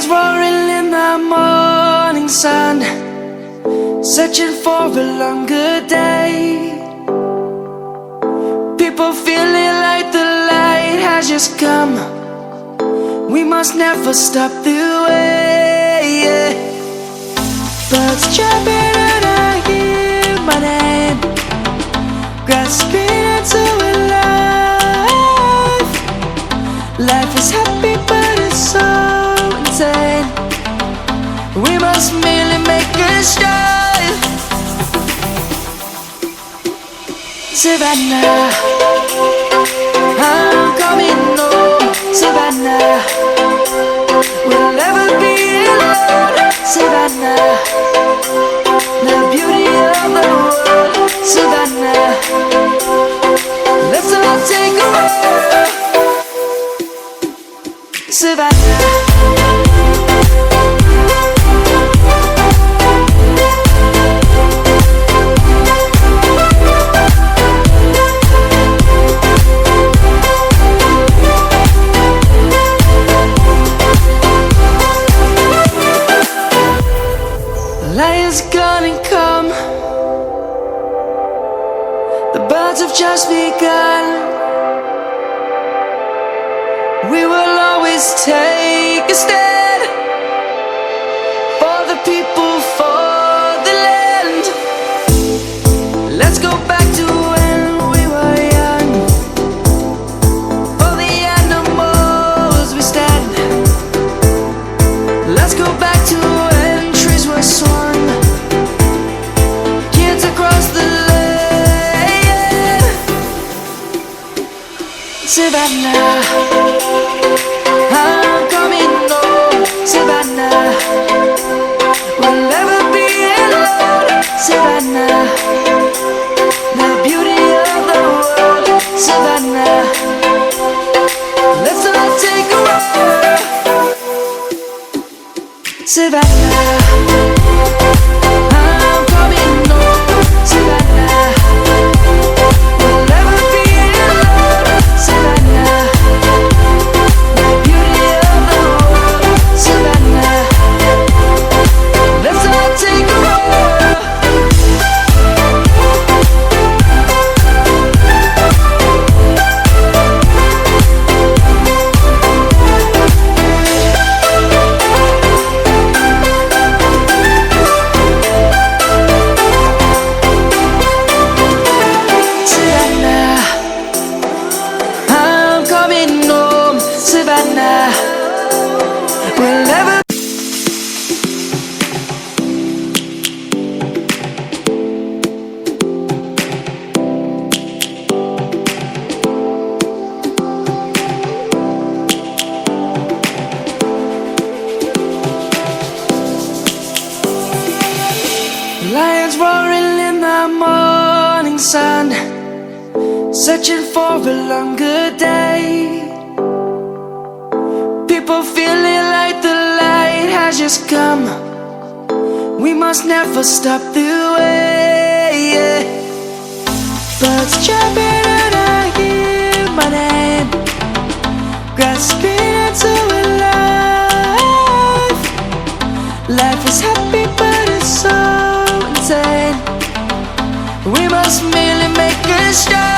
Lions roaring in the morning sun, searching for a longer day. People feeling like the light has just come. We must never stop the way, yeah. Birds chirping and I hear my name, grasping into a life. Life is happy but it's so insane. We must merely make a start. Savannah, I'm coming home. Savannah, we'll never be alone. Savannah, the beauty of the world. Savannah, let's all take a walk. Savannah. Lion's gonna come. The birds have just begun. We will always take a stand for the people, for the land. Let's go back to when we were young. For the animals we stand. Let's go back to when trees were swung. Kids across the land. Savannah, I'm coming home. Savannah, we'll never be alone. Savannah, the beauty of the world. Savannah, let's all take a walk. Savannah, I'm coming home. Savannah, we'll never be alone. Savannah, the beauty of the world. Savannah, let's all take a walk. Savannah, I'm coming home. Savannah, we'll never. Lions roaring in the morning sun, searching for a longer day. People feeling like the light has just come. We must never stop the way, yeah. Birds chirping and I hear my name, grasping into a life. Life is happy but it's so insane. We must merely make a start.